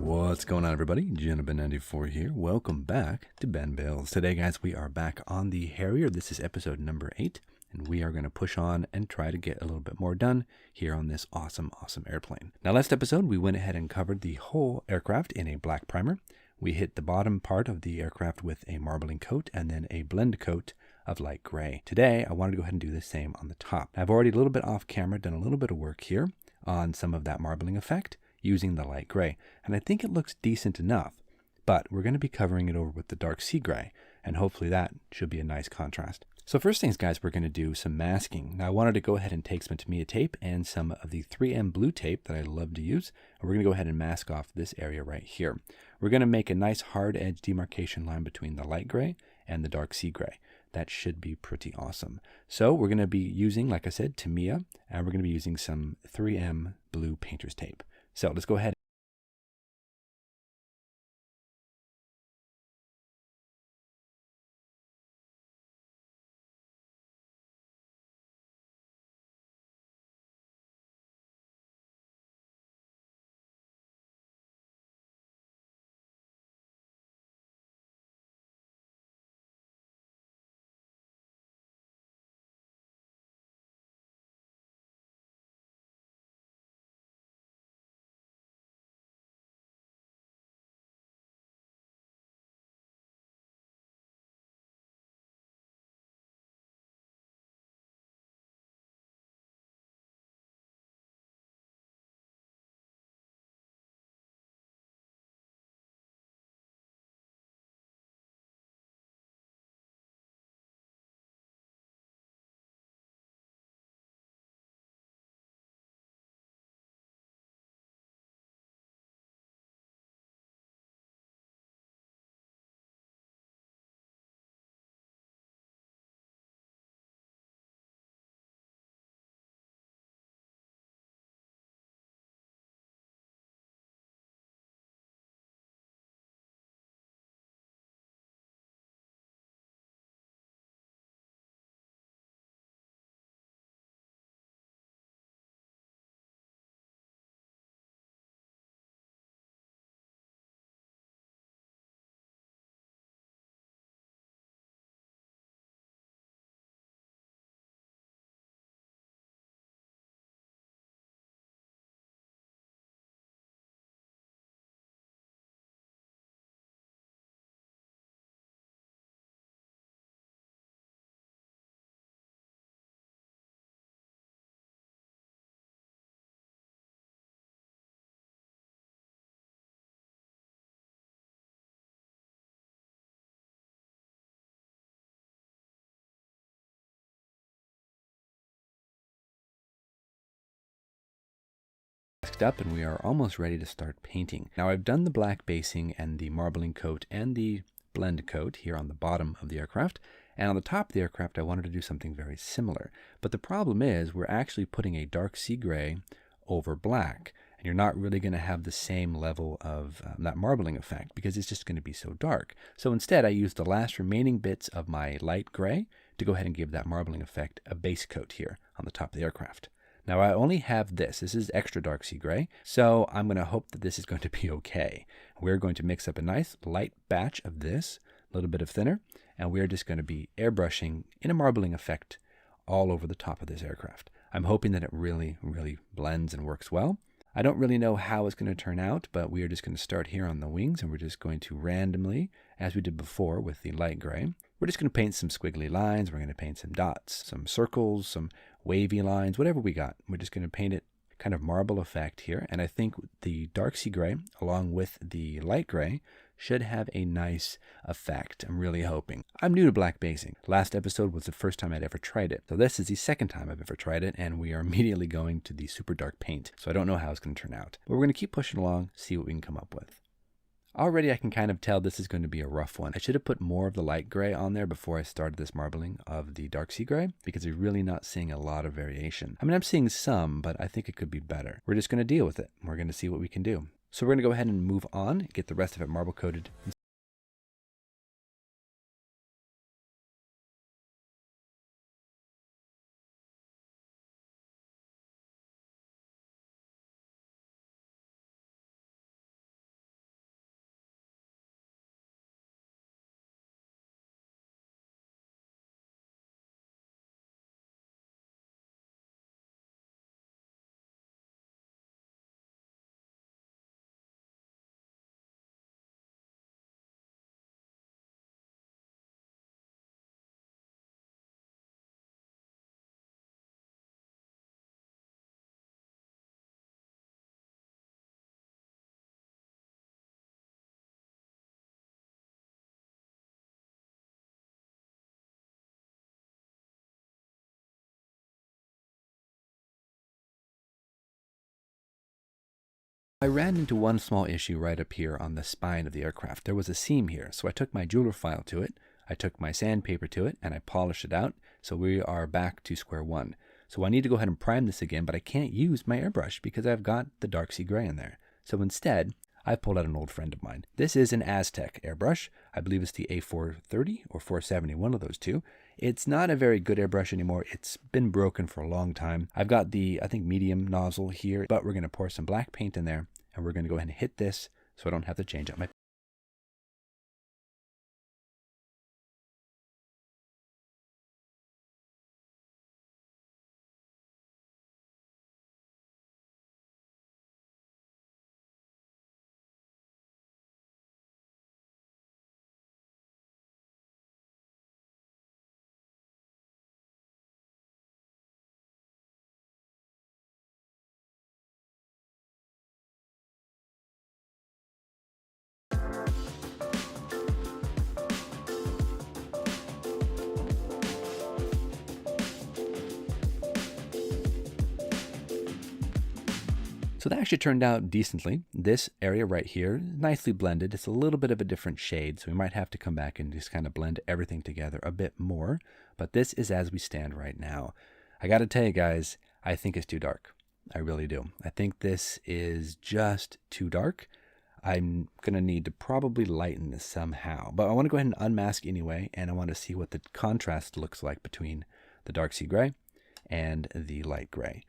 What's going on, everybody? Gentleman94 here. Welcome back to Ben Builds. Today, guys, we are back on the Harrier. This is episode number 8, and we are going to push on and try to get a little bit more done here on this awesome airplane. Now, last episode, we went ahead and covered the whole aircraft in a black primer. We hit the bottom part of the aircraft with a marbling coat and then a blend coat of light gray. Today, I wanted to go ahead and do the same on the top. I've already a little bit off camera done a little bit of work here on some of that marbling effect using the light gray, and I think it looks decent enough, but we're going to be covering it over with the dark sea gray, and hopefully that should be a nice contrast. So first things, guys, we're going to do some masking. Now I wanted to go ahead and take some Tamiya tape and some of the 3M blue tape that I love to use, and we're going to go ahead and mask off this area right here. We're going to make a nice hard edge demarcation line between the light gray and the dark sea gray. That should be pretty awesome. So we're going to be using, like I said, Tamiya, and we're going to be using some 3M blue painter's tape. So let's go ahead. Up, and we are almost ready to start painting. Now I've done the black basing and the marbling coat and the blend coat here on the bottom of the aircraft, and on the top of the aircraft I wanted to do something very similar, but the problem is we're actually putting a dark sea gray over black, and you're not really going to have the same level of that marbling effect because it's just going to be so dark. So instead I used the last remaining bits of my light gray to go ahead and give that marbling effect a base coat here on the top of the aircraft. Now I only have this. This is extra dark sea gray, so I'm going to hope that this is going to be okay. We're going to mix up a nice light batch of this, a little bit of thinner, and we're just going to be airbrushing in a marbling effect all over the top of this aircraft. I'm hoping that it really blends and works well. I don't really know how it's going to turn out, but we are just going to start here on the wings, and we're just going to randomly, as we did before with the light gray, we're just going to paint some squiggly lines. We're going to paint some dots, some circles, some wavy lines, whatever we got. We're just going to paint it kind of marble effect here. And I think the dark sea gray, along with the light gray, should have a nice effect. I'm really hoping. I'm new to black basing. Last episode was the first time I'd ever tried it. So this is the second time I've ever tried it, and we are immediately going to the super dark paint. So I don't know how it's going to turn out. But we're going to keep pushing along, see what we can come up with. Already I can kind of tell this is going to be a rough one. I should have put more of the light gray on there before I started this marbling of the dark sea gray, because we're really not seeing a lot of variation. I mean, I'm seeing some, but I think it could be better. We're just going to deal with it. We're going to see what we can do. So we're going to go ahead and move on, get the rest of it marble coated. I ran into one small issue right up here on the spine of the aircraft. There was a seam here, so I took my jeweler file to it, I took my sandpaper to it, and I polished it out, so we are back to square one. So I need to go ahead and prime this again, but I can't use my airbrush because I've got the dark sea gray in there. So instead, I've pulled out an old friend of mine. This is an Aztec airbrush. I believe it's the A430 or 470, one of those two. It's not a very good airbrush anymore. It's been broken for a long time. I've got the, I think, medium nozzle here, but we're going to pour some black paint in there, and we're going to go ahead and hit this so I don't have to change up my So that actually turned out decently. This area right here, nicely blended. It's a little bit of a different shade, so we might have to come back and just kind of blend everything together a bit more. But this is as we stand right now. I got to tell you guys, I think it's too dark. I really do. I think this is just too dark. I'm going to need to probably lighten this somehow. But I want to go ahead and unmask anyway, and I want to see what the contrast looks like between the dark sea gray and the light gray.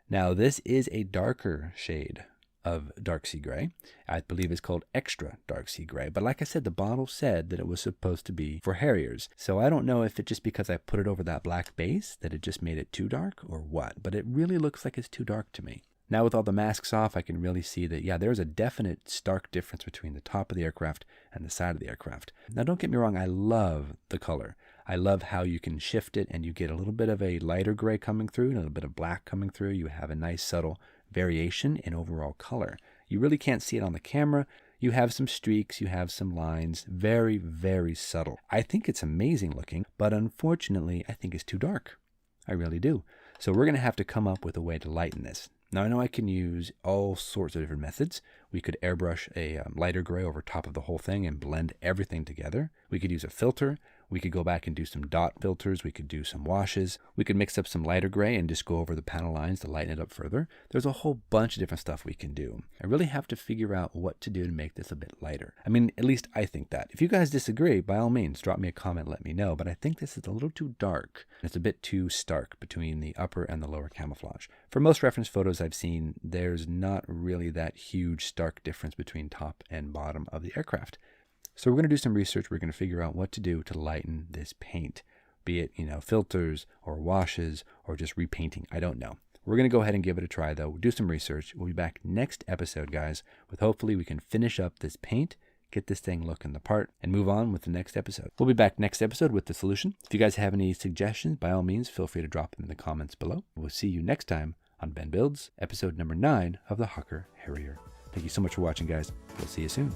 Now, this is a darker shade of dark sea gray. I believe it's called extra dark sea gray. But like I said, the bottle said that it was supposed to be for Harriers. So I don't know if it's just because I put it over that black base that it just made it too dark or what. But it really looks like it's too dark to me. Now with all the masks off, I can really see that, yeah, there's a definite stark difference between the top of the aircraft and the side of the aircraft. Now don't get me wrong, I love the color. I love how you can shift it and you get a little bit of a lighter gray coming through, a little bit of black coming through. You have a nice subtle variation in overall color. You really can't see it on the camera. You have some streaks, you have some lines, very, very subtle. I think it's amazing looking, but unfortunately, I think it's too dark. I really do. So we're going to have to come up with a way to lighten this. Now I know I can use all sorts of different methods. We could airbrush a lighter gray over top of the whole thing and blend everything together. We could use a filter. We could go back and do some dot filters. We could do some washes. We could mix up some lighter gray and just go over the panel lines to lighten it up further. There's a whole bunch of different stuff we can do. I really have to figure out what to do to make this a bit lighter. I mean, at least I think that. If you guys disagree, by all means, drop me a comment, let me know. But I think this is a little too dark. It's a bit too stark between the upper and the lower camouflage. For most reference photos I've seen, there's not really that huge stark difference between top and bottom of the aircraft. So we're going to do some research. We're going to figure out what to do to lighten this paint, be it, filters or washes or just repainting. I don't know. We're going to go ahead and give it a try, though. We'll do some research. We'll be back next episode, guys, with hopefully we can finish up this paint, get this thing looking the part, and move on with the next episode. We'll be back next episode with the solution. If you guys have any suggestions, by all means, feel free to drop them in the comments below. We'll see you next time on Ben Builds, episode number 9 of the Hawker Harrier. Thank you so much for watching, guys. We'll see you soon.